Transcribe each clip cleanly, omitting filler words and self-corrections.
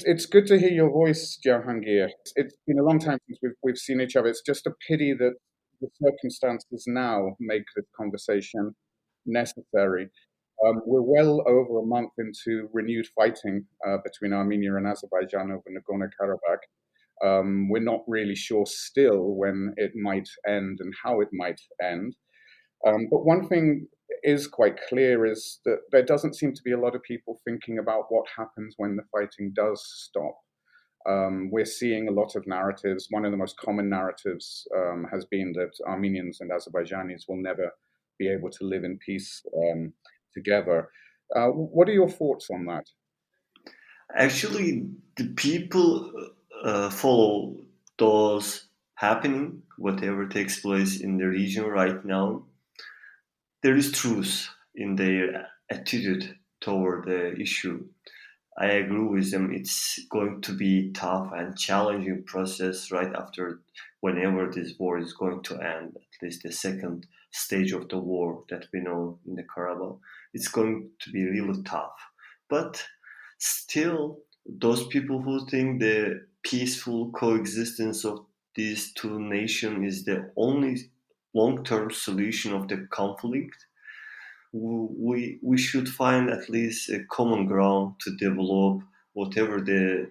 It's good to hear your voice, Jahangir. It's been a long time since we've seen each other. It's just a pity that the circumstances now make this conversation necessary. We're well over a month into renewed fighting between Armenia and Azerbaijan over Nagorno Karabakh. We're not really sure still when it might end and how it might end. But one thing is quite clear is that there doesn't seem to be a lot of people thinking about what happens when the fighting does stop. We're seeing a lot of narratives. One of the most common narratives has been that Armenians and Azerbaijanis will never be able to live in peace together. What are your thoughts on that? Actually, the people follow those happening, whatever takes place in the region right now. There is truth in their attitude toward the issue. I agree with them. It's going to be tough and challenging process right after whenever this war is going to end, at least the second stage of the war that we know in the Karabakh. It's going to be really tough. But still, those people who think the peaceful coexistence of these two nations is the only long-term solution of the conflict, we should find at least a common ground to develop whatever the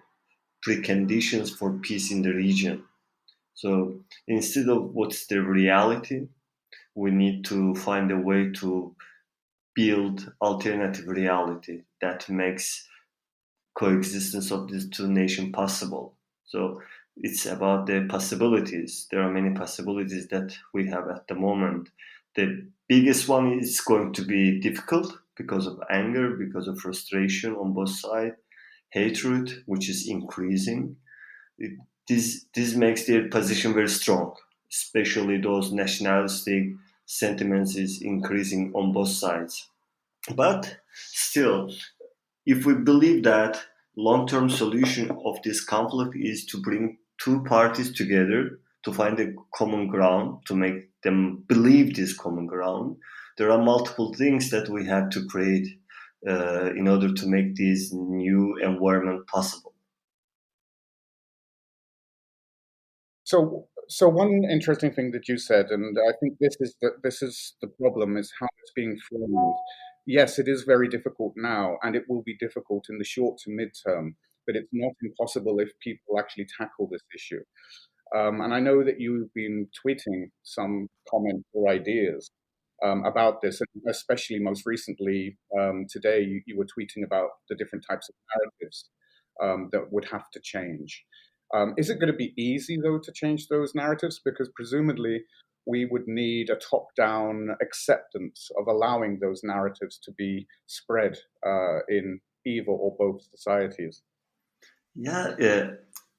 preconditions for peace in the region. So instead of what's the reality, we need to find a way to build alternative reality that makes coexistence of these two nations possible. So it's about the possibilities. There are many possibilities that we have at the moment. The biggest one is going to be difficult because of anger, because of frustration on both sides, hatred, which is increasing. This makes their position very strong, especially those nationalistic sentiments is increasing on both sides. But still, if we believe that long-term solution of this conflict is to bring two parties together to find a common ground, to make them believe this common ground, there are multiple things that we have to create in order to make this new environment possible. So one interesting thing that you said, and I think this is the problem, is how it's being framed. Yes, it is very difficult now, and it will be difficult in the short to mid-term, but it's not impossible if people actually tackle this issue. And I know that you've been tweeting some comments or ideas about this, and especially most recently today, you were tweeting about the different types of narratives that would have to change. Is it going to be easy, though, to change those narratives? Because presumably we would need a top down acceptance of allowing those narratives to be spread in either or both societies. Yeah,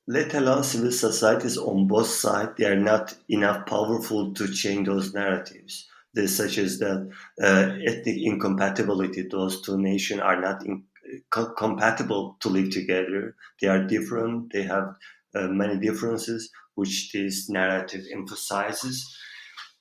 let alone civil societies on both sides, they are not enough powerful to change those narratives. There's such as that ethnic incompatibility. Those two nations are not compatible to live together. They are different. They have many differences, which this narrative emphasizes.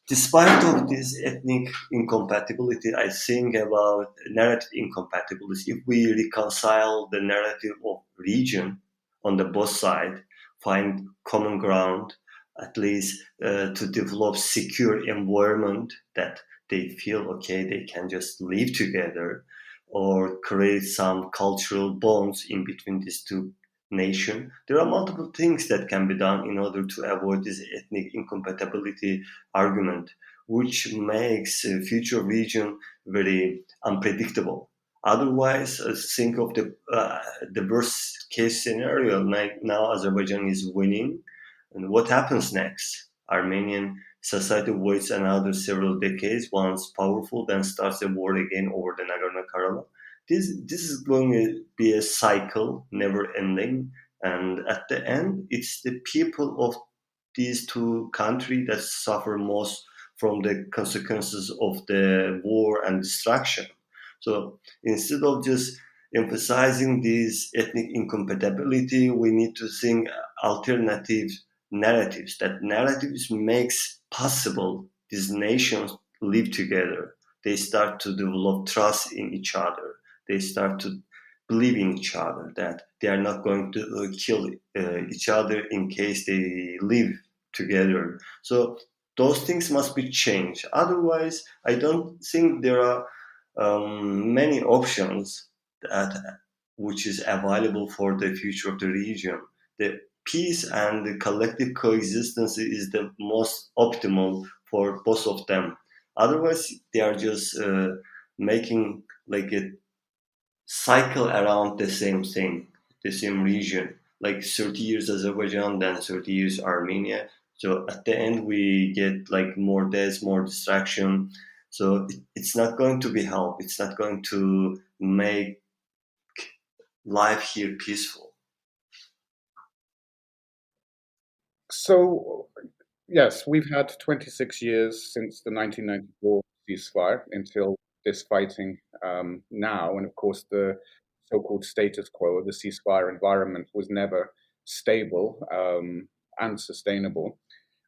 Despite of this ethnic incompatibility, I think about narrative incompatibility. If we reconcile the narrative of region on the both side, find common ground, at least to develop secure environment that they feel okay, they can just live together, or create some cultural bonds in between these two nation. There are multiple things that can be done in order to avoid this ethnic incompatibility argument, which makes a future region very unpredictable. Otherwise, think of the worst case scenario. Like now, Azerbaijan is winning, and what happens next? Armenian society waits another several decades. Once powerful, then starts a war again over the Nagorno Karabakh. This is going to be a cycle, never ending, and at the end, it's the people of these two countries that suffer most from the consequences of the war and destruction. So instead of just emphasizing this ethnic incompatibility, we need to think alternative narratives. That narratives makes possible these nations live together. They start to develop trust in each other. They start to believe in each other, that they are not going to kill each other in case they live together. So those things must be changed. Otherwise, I don't think there are many options that which is available for the future of the region. The peace and the collective coexistence is the most optimal for both of them. Otherwise, they are just making like a cycle around the same thing, the same region. Like 30 years Azerbaijan, then 30 years Armenia. So at the end, we get like more deaths, more distraction. So it's not going to be help. It's not going to make life here peaceful. So, yes, we've had 26 years since the 1994 ceasefire until this fighting now. And of course, the so called status quo, the ceasefire environment, was never stable and sustainable.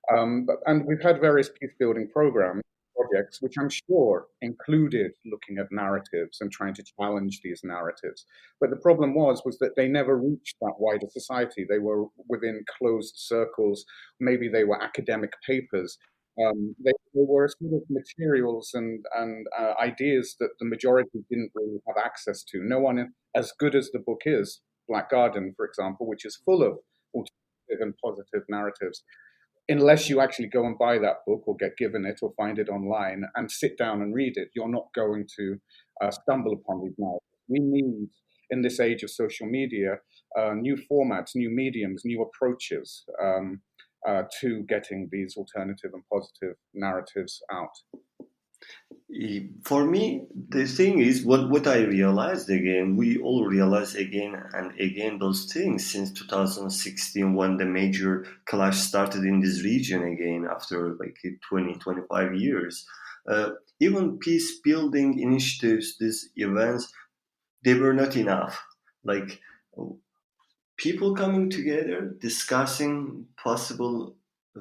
And we've had various peace building programs, projects, which I'm sure included looking at narratives and trying to challenge these narratives. But the problem was that they never reached that wider society. They were within closed circles. Maybe they were academic papers. They were sort of materials and ideas that the majority didn't really have access to. No one, as good as the book is, Black Garden, for example, which is full of alternative and positive narratives, unless you actually go and buy that book or get given it or find it online and sit down and read it, you're not going to stumble upon these narratives. We need, in this age of social media, new formats, new mediums, new approaches to getting these alternative and positive narratives out. For me, the thing is what I realized again. We all realize again and again those things since 2016 when the major clash started in this region again after like 20-25 years. Even peace building initiatives, these events, they were not enough. Like people coming together, discussing possible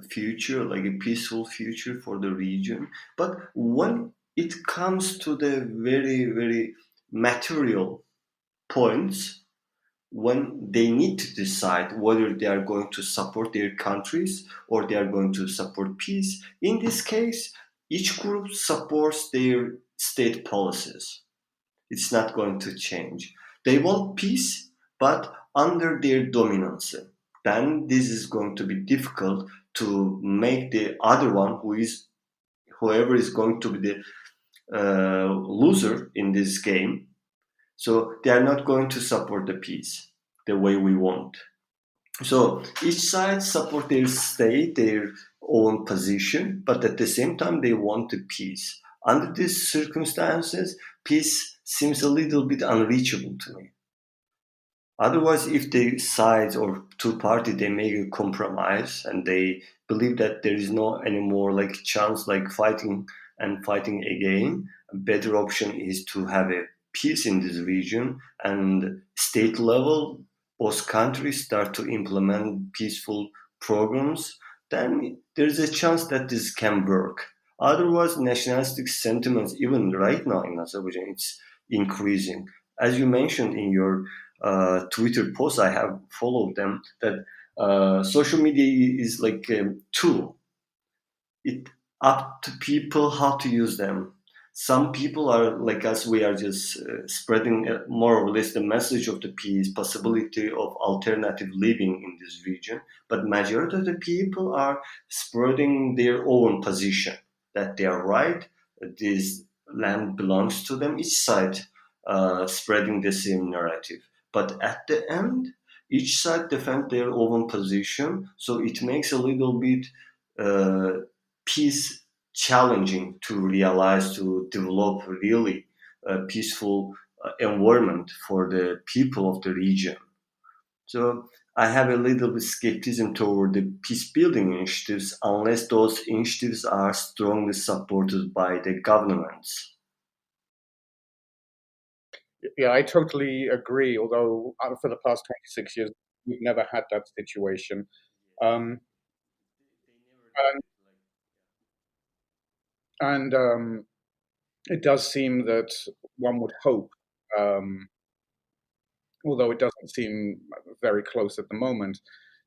future, like a peaceful future for the region. But when it comes to the very, very material points, when they need to decide whether they are going to support their countries or they are going to support peace, in this case, each group supports their state policies. It's not going to change. They want peace, but under their dominance. Then this is going to be difficult to make the other one, whoever is going to be the loser in this game. So they are not going to support the peace the way we want. So each side support their state, their own position, but at the same time they want the peace. Under these circumstances, peace seems a little bit unreachable to me. Otherwise, if the sides or two parties they make a compromise and they believe that there is no anymore like chance like fighting and fighting again, a better option is to have a peace in this region and state level both countries start to implement peaceful programs, then there's a chance that this can work. Otherwise, nationalistic sentiments, even right now in Azerbaijan, it's increasing. As you mentioned in your Twitter posts, I have followed them, that social media is like a tool. It up to people how to use them. Some people are like us, we are just spreading more or less the message of the peace, possibility of alternative living in this region. But majority of the people are spreading their own position that they are right, this land belongs to them, each side spreading the same narrative. But at the end, each side defend their own position, so it makes a little bit uh, peace challenging to realize, to develop really a peaceful environment for the people of the region. So I have a little bit skepticism toward the peace building initiatives unless those initiatives are strongly supported by the governments. Yeah, I totally agree. Although for the past 26 years, we've never had that situation. Um, and and it does seem that one would hope um, although it doesn't seem very close at the moment,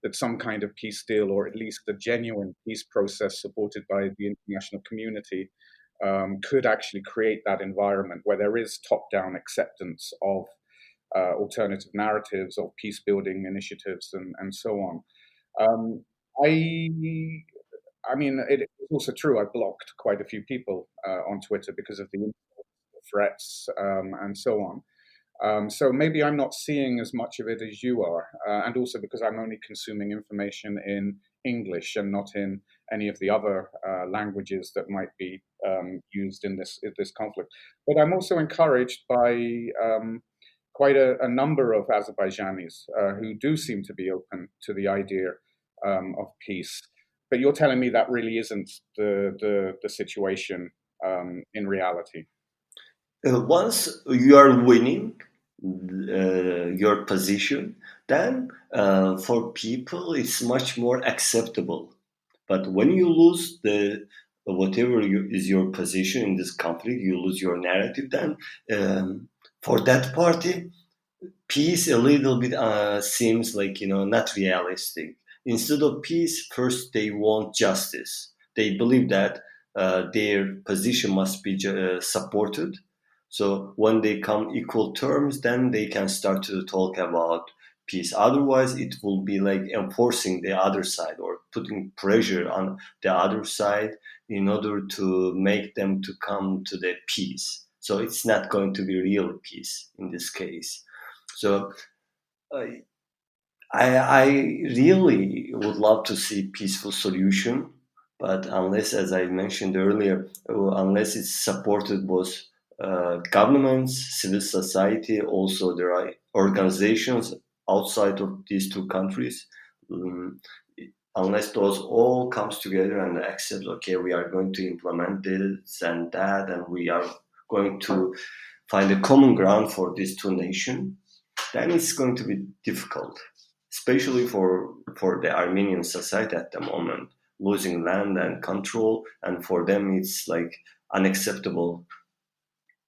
that some kind of peace deal, or at least a genuine peace process supported by the international community, could actually create that environment where there is top-down acceptance of alternative narratives, of peace building initiatives, and so on. Um, I, I mean, it's also true. I blocked quite a few people on Twitter because of the threats and so on. So maybe I'm not seeing as much of it as you are, and also because I'm only consuming information in English and not in any of the other languages that might be used in this conflict. But I'm also encouraged by quite a number of Azerbaijanis who do seem to be open to the idea of peace. But you're telling me that really isn't the situation in reality. Once you are winning your position, then for people it's much more acceptable. But when you lose the whatever is your position in this conflict, you lose your narrative. Then for that party, peace a little bit seems like not realistic. Instead of peace, first they want justice. They believe that their position must be supported. So when they come equal terms, then they can start to talk about peace. Otherwise, it will be like enforcing the other side or putting pressure on the other side in order to make them to come to the peace. So it's not going to be real peace in this case. So I, I really would love to see peaceful solution, but unless, as I mentioned earlier, unless it's supported both governments, civil society, also there are organizations outside of these two countries. um, Unless those all comes together and accept, okay, we are going to implement this and that, and we are going to find a common ground for these two nations, then it's going to be difficult, especially for the Armenian society at the moment, losing land and control, and for them it's like unacceptable.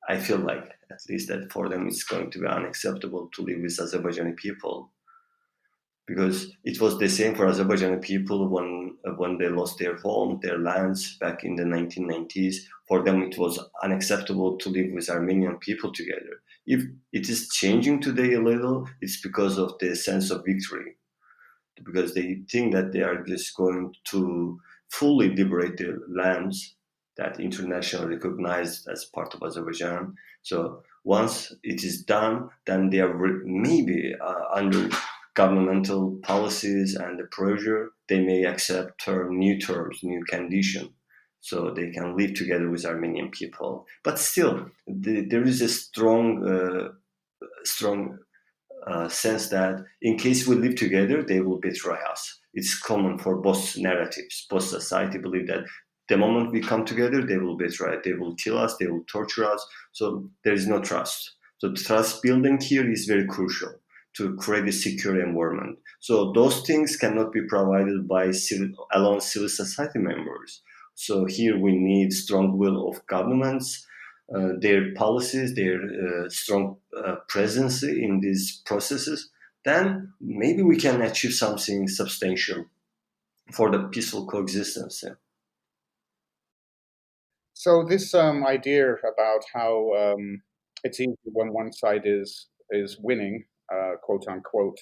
I feel like at least that for them it's going to be unacceptable to live with Azerbaijani people, because it was the same for Azerbaijani people when they lost their home, their lands back in the 1990s. For them, it was unacceptable to live with Armenian people together. If it is changing today a little, it's because of the sense of victory, because they think that they are just going to fully liberate their lands that internationally recognized as part of Azerbaijan. So once it is done, then they are maybe under governmental policies and the pressure, they may accept new terms, new conditions, so they can live together with Armenian people. But still, there is a strong sense that in case we live together, they will betray us. It's common for both narratives. Both society believe that the moment we come together, they will betray. They will kill us. They will torture us. So there is no trust. So trust building here is very crucial to create a secure environment. So those things cannot be provided by alone civil society members. So here we need strong will of governments, their policies, their strong presence in these processes, then maybe we can achieve something substantial for the peaceful coexistence. Yeah. So this idea about how it's easy when one side is winning, quote unquote,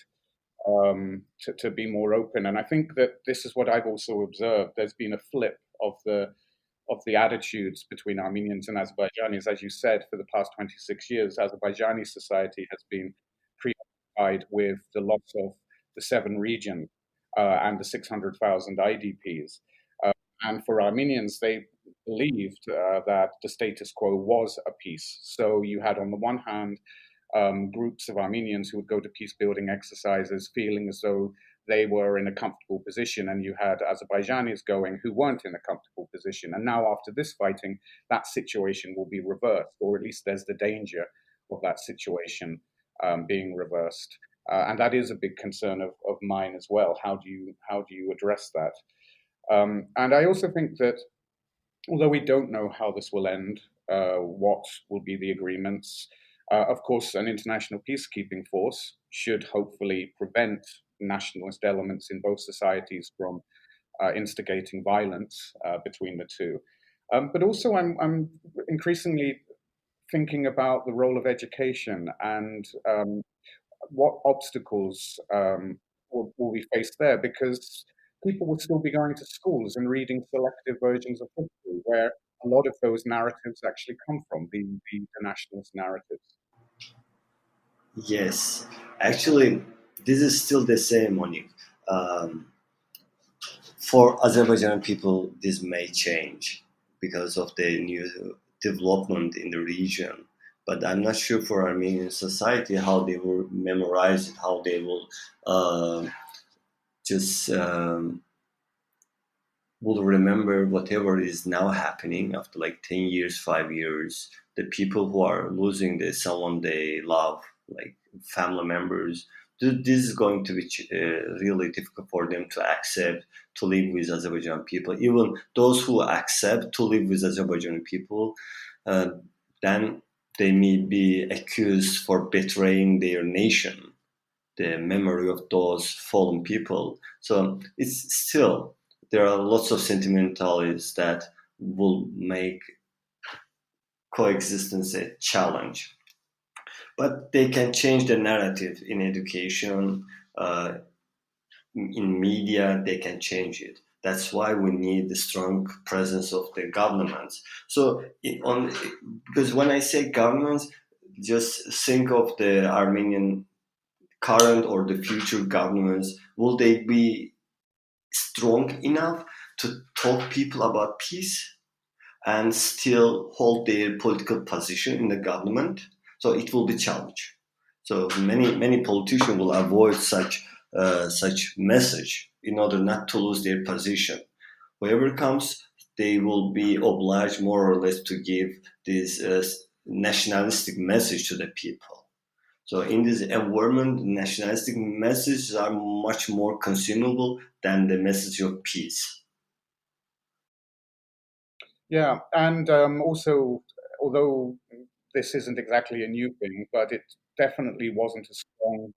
to be more open, and I think that this is what I've also observed. There's been a flip of the attitudes between Armenians and Azerbaijanis, as you said, for the past 26 years. Azerbaijani society has been preoccupied with the loss of the seven regions and the 600,000 IDPs. And for Armenians, they believed that the status quo was a peace. So you had, on the one hand, groups of Armenians who would go to peace building exercises feeling as though they were in a comfortable position, and you had Azerbaijanis going who weren't in a comfortable position. And now, after this fighting, that situation will be reversed, or at least there's the danger of that situation being reversed. And that is a big concern of mine as well. How do you address that? And I also think that although we don't know how this will end, what will be the agreements, Of course, an international peacekeeping force should hopefully prevent nationalist elements in both societies from instigating violence between the two. But also, I'm increasingly thinking about the role of education and what obstacles will we face there, because people will still be going to schools and reading selective versions of history where a lot of those narratives actually come from, the nationalist narratives. Yes, actually, this is still the same, Monique. Um, for Azerbaijani people, this may change because of the new development in the region. But I'm not sure for Armenian society how they will memorize it, how they will just will remember whatever is now happening after like 10 years, 5 years. The people who are losing someone they love, like family members, this is going to be really difficult for them to accept to live with Azerbaijan people. Even those who accept to live with Azerbaijani people, uh, then they may be accused for betraying their nation, the memory of those fallen people. So it's still, there are lots of sentimentalities that will make coexistence a challenge. But they can change the narrative in education, uh, in media, they can change it. That's why we need the strong presence of the governments. So, because when I say governments, just think of the Armenian current or the future governments. Will they be strong enough to talk people about peace and still hold their political position in the government? So it will be challenge. So many politicians will avoid such message in order not to lose their position. Whoever comes, they will be obliged more or less to give this nationalistic message to the people. So in this environment, nationalistic messages are much more consumable than the message of peace. Yeah, and also, although this isn't exactly a new thing, but it definitely wasn't as strong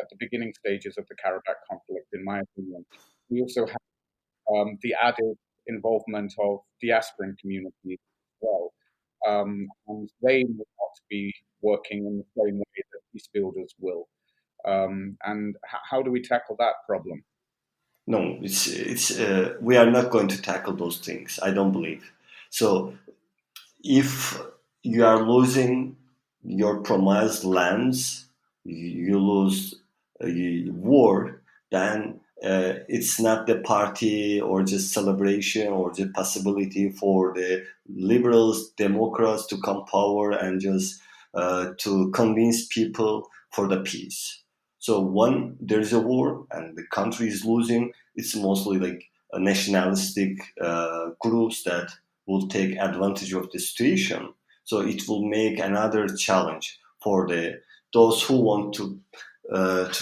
at the beginning stages of the Karabakh conflict, in my opinion. We also have the added involvement of diasporan communities as well, and they will not be working in the same way that peace builders will. And how do we tackle that problem? No, it's we are not going to tackle those things. I don't believe. So if you are losing your promised lands, you lose war, then it's not the party or just celebration or the possibility for the liberals, Democrats to come power and just to convince people for the peace. So when there's a war and the country is losing, it's mostly like a nationalistic groups that will take advantage of the situation. So it will make another challenge for the those who want to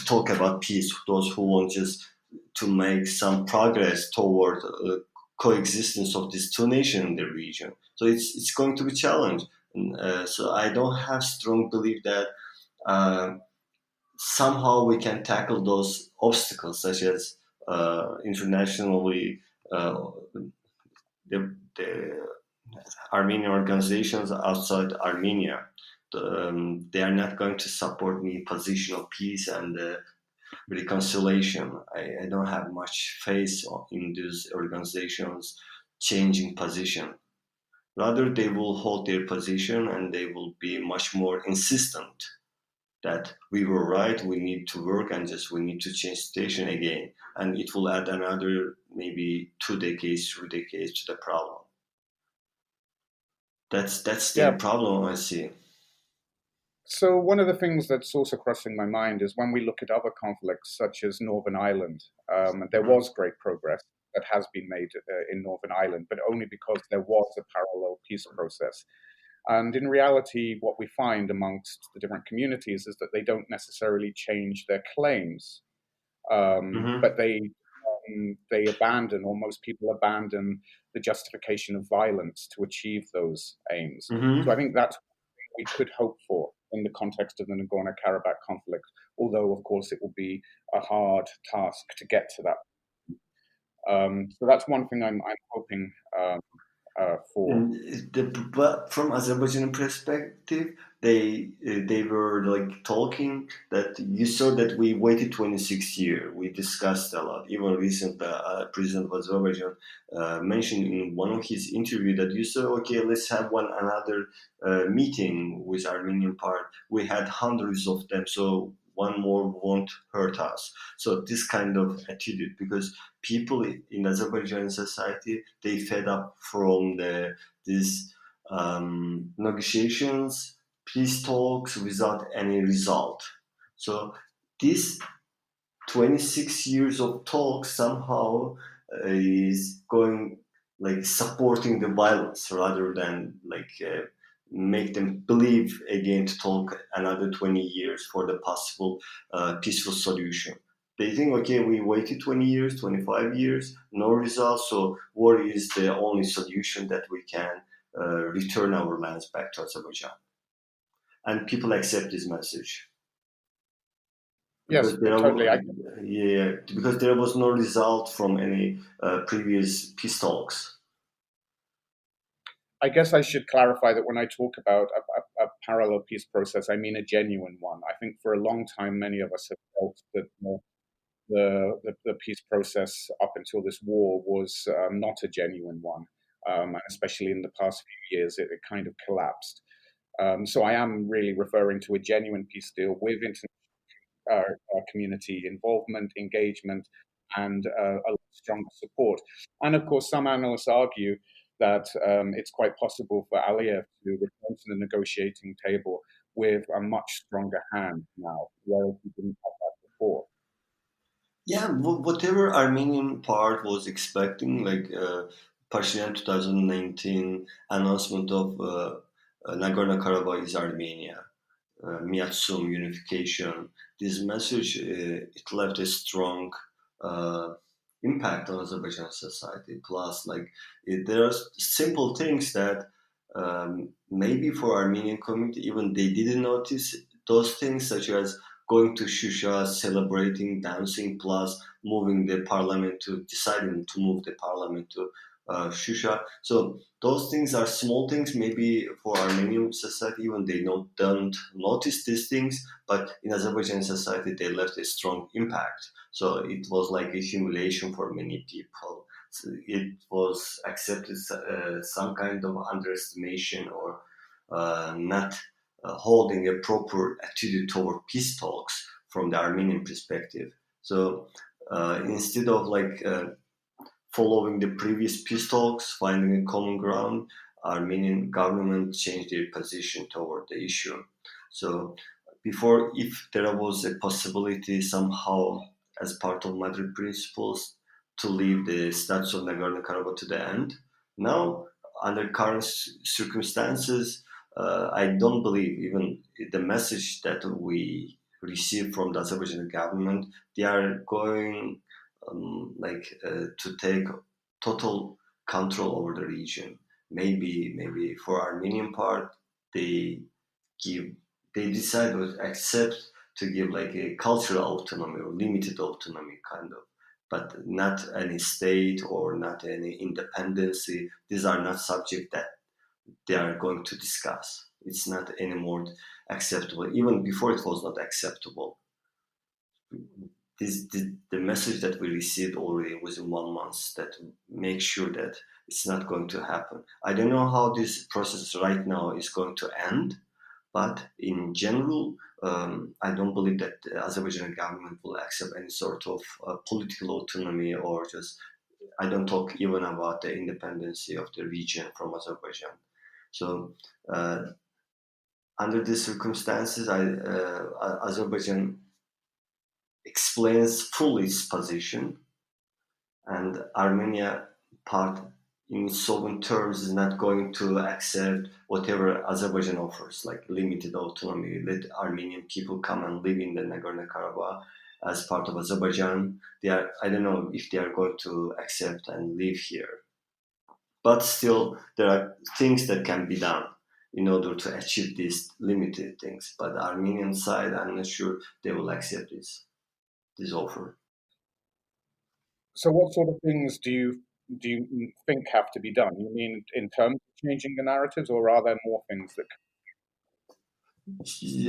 talk about peace, those who want just to make some progress toward coexistence of these two nations in the region. So it's going to be a challenge. And, so I don't have strong belief that uh, somehow we can tackle those obstacles, such as internationally the Armenian organizations outside Armenia. They are not going to support me position of peace and reconciliation. I don't have much faith in these organizations changing position. Rather, they will hold their position and they will be much more insistent that we were right, we need to work and just we need to change station again. And it will add another maybe 2 decades, 3 decades to the problem. That's their Yeah. problem, I see. So one of the things that's also crossing my mind is when we look at other conflicts, such as Northern Ireland, there Mhm. was great progress that has been made in Northern Ireland, but only because there was a parallel peace process. And in reality, what we find amongst the different communities is that they don't necessarily change their claims, Mhm. but they abandon, or most people abandon, the justification of violence to achieve those aims. So I Mhm. think that's what we could hope for. in the context of the Nagorno Karabakh conflict, although, of course, it will be a hard task to get to that. So that's one thing I'm hoping for. And but from Azerbaijani perspective, they were like talking that you saw that we waited 26 years. We discussed a lot. Even recently, President of Azerbaijan mentioned in one of his interview that you said, okay, let's have one another meeting with Armenian part. We had hundreds of them, so one more won't hurt us. So this kind of attitude, because people in Azerbaijani society, they fed up from these negotiations, peace talks without any result. So this 26 years of talk somehow is going like supporting the violence rather than make them believe again to talk another 20 years for the possible peaceful solution. They think, okay, we waited 20 years, 25 years, no results, so war is the only solution that we can return our lands back to Azerbaijan. And people accept this message. Yes, Because there, totally. yeah, because there was no result from any previous peace talks. I guess I should clarify that when I talk about a parallel peace process, I mean a genuine one. I think for a long time, many of us have felt that the peace process up until this war was not a genuine one, and especially in the past few years, it kind of collapsed. So I am really referring to a genuine peace deal with community involvement, engagement, and a lot stronger support. And of course, some analysts argue that it's quite possible for Aliyev to return to the negotiating table with a much stronger hand now, whereas he didn't have that before. Yeah, whatever Armenian part was expecting, like Pashinyan 2019 announcement of Nagorno Karabakh is Armenia, Miatsum unification. This message it left a strong uh, impact on Azerbaijan society. Plus, there are simple things that maybe for Armenian community even they didn't notice those things, such as going to Shusha, celebrating, dancing, plus moving the parliament to deciding to move the parliament to Shusha. So those things are small things. Maybe for Armenian society, even they don't notice these things, but in Azerbaijani society, they left a strong impact. So it was like a humiliation for many people. So it was accepted some kind of underestimation or not holding a proper attitude toward peace talks from the Armenian perspective. So instead of following the previous peace talks, finding a common ground, Armenian government changed their position toward the issue. So before, if there was a possibility somehow as part of Madrid principles to leave the status of Nagorno-Karabakh to the end, now under current circumstances, I don't believe even the message that we receive from the Azerbaijani government, they are going to take total control over the region. Maybe for Armenian part, they give they decide to accept to give like a cultural autonomy or limited autonomy kind of, but not any state or not any independency. These are not subject that they are going to discuss. It's not anymore acceptable. Even before it was not acceptable. The message that we received already within 1 month that makes sure that it's not going to happen. I don't know how this process right now is going to end, but in general, I don't believe that the Azerbaijani government will accept any sort of political autonomy or just. I don't talk even about the independence of the region from Azerbaijan. So, under these circumstances, Azerbaijan explains fully its position, and Armenia part in its sovereign terms is not going to accept whatever Azerbaijan offers, like limited autonomy. Let Armenian people come and live in the Nagorno Karabakh as part of Azerbaijan. I don't know if they are going to accept and live here. But still, there are things that can be done. in order to achieve these limited things. But the Armenian side, I'm not sure they will accept this offer. So, what sort of things do you think have to be done? You mean in terms of changing the narratives, or are there more things that?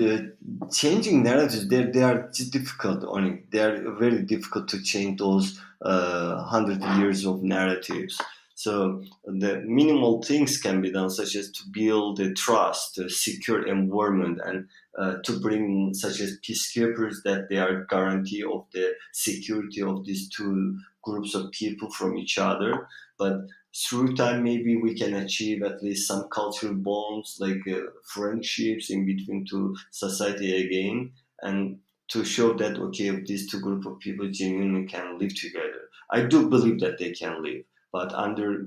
uh, Changing narratives, they are just difficult. Only they are very difficult to change those 100 years of narratives. So the minimal things can be done, such as to build a trust, a secure environment, and to bring such as peacekeepers that they are guarantee of the security of these two groups of people from each other. But through time maybe we can achieve at least some cultural bonds like friendships in between two society again, and to show that okay, if these two group of people genuinely can live together. I do believe that they can live, but under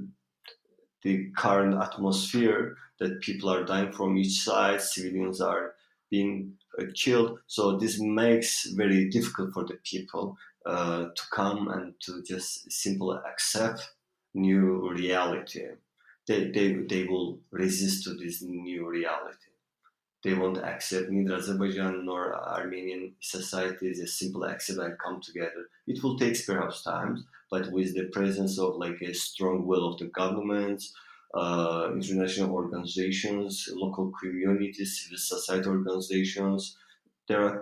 the current atmosphere that people are dying from each side, civilians are being killed. So this makes very difficult for the people to come and to just simply accept new reality. They will resist to this new reality. They won't accept neither Azerbaijan nor Armenian society as a simple accept and come together. It will take perhaps time, but with the presence of like a strong will of the governments, international organizations, local communities, civil society organizations, there are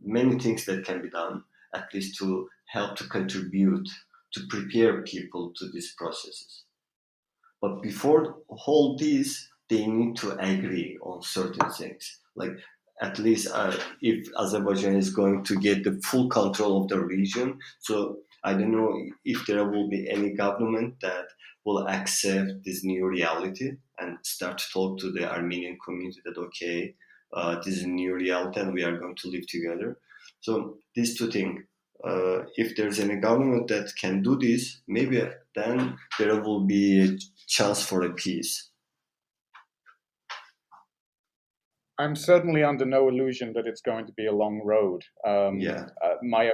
many things that can be done, at least to help to contribute to prepare people to these processes. But before all this, they need to agree on certain things. Like at least if Azerbaijan is going to get the full control of the region, so I don't know if there will be any government that will accept this new reality and start to talk to the Armenian community that okay, this is a new reality and we are going to live together. So these two things. If there's any government that can do this, maybe then there will be a chance for a peace. I'm certainly under no illusion that it's going to be a long road. Yeah, My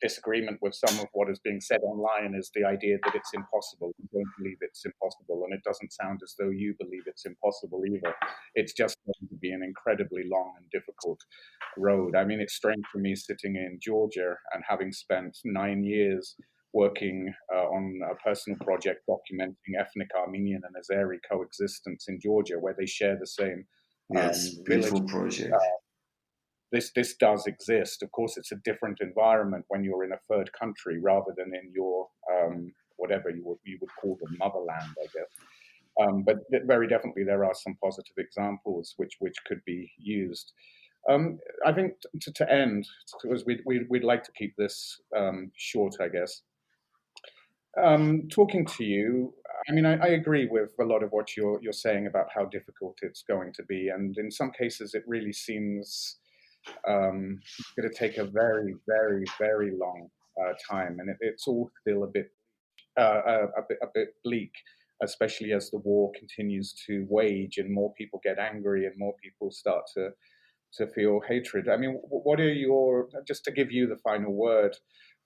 disagreement with some of what is being said online is the idea that it's impossible. I don't believe it's impossible, and it doesn't sound as though you believe it's impossible either. It's just going to be an incredibly long and difficult road. I mean, it's strange for me sitting in Georgia and having spent 9 years working on a personal project documenting ethnic Armenian and Azeri coexistence in Georgia, where they share the same yes, village. beautiful project. This does exist. Of course, it's a different environment when you're in a third country rather than in your whatever you would call the motherland, I guess. But very definitely, there are some positive examples which could be used. I think to end, because we'd like to keep this short, I guess. Talking to you, I mean, I agree with a lot of what you're saying about how difficult it's going to be, and in some cases, it really seems going to take a very, very, very long time, and it's all still a bit bleak, especially as the war continues to wage and more people get angry and more people start to feel hatred. I mean, what are your, just to give you the final word,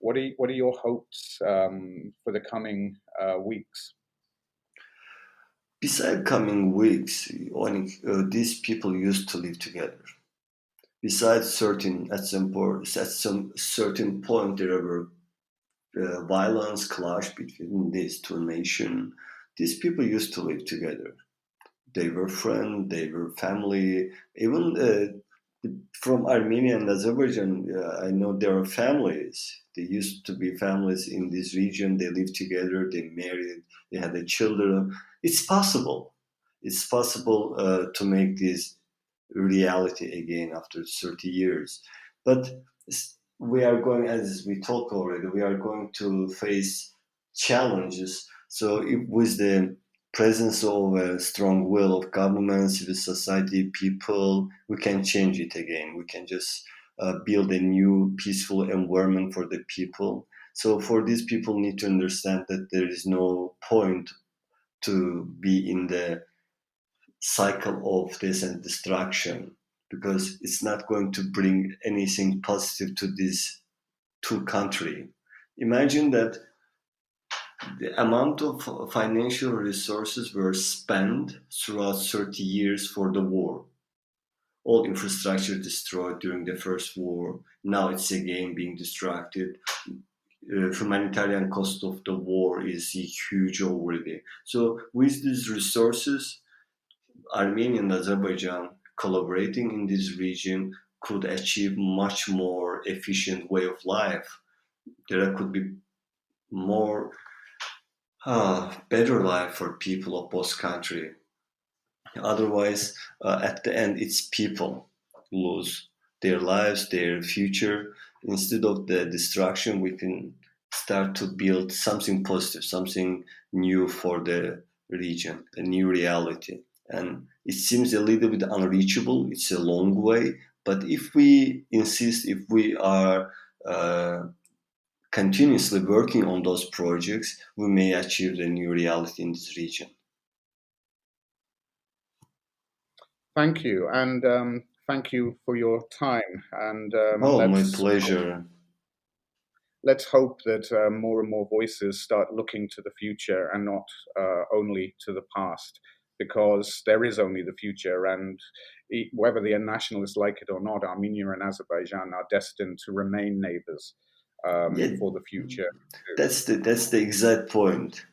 what are your hopes for the coming weeks? Beside coming weeks, these people used to live together. Besides certain at some certain point there were violence clash between these two nations. These people used to live together. They were friends, they were family. Even from Armenia and Azerbaijan, I know there are families. They used to be families in this region. They lived together, they married, they had their children. It's possible. It's possible to make this reality again after 30 years. But we are going, as we talked already, we are going to face challenges. So if, with the presence of a strong will of government, civil society, people, we can change it again. We can just build a new peaceful environment for the people. So for these people need to understand that there is no point to be in the cycle of this and destruction, because it's not going to bring anything positive to these two countries. Imagine that The amount of financial resources were spent throughout 30 years for the war. All infrastructure destroyed during the first war. Now it's again being distracted. Humanitarian cost of the war is huge already. So with these resources, Armenia and Azerbaijan collaborating in this region could achieve much more efficient way of life. There could be more better life for people of both country. Otherwise, at the end, it's people lose their lives, their future. Instead of the destruction, we can start to build something positive, something new for the region, a new reality. And it seems a little bit unreachable. It's a long way. But if we insist, if we are continuously working on those projects, we may achieve the new reality in this region. Thank you, and thank you for your time. And Oh, my pleasure. let's hope that more and more voices start looking to the future and not only to the past, because there is only the future. And whether the nationalists like it or not, Armenia and Azerbaijan are destined to remain neighbors Yeah, for the future. that's the exact point.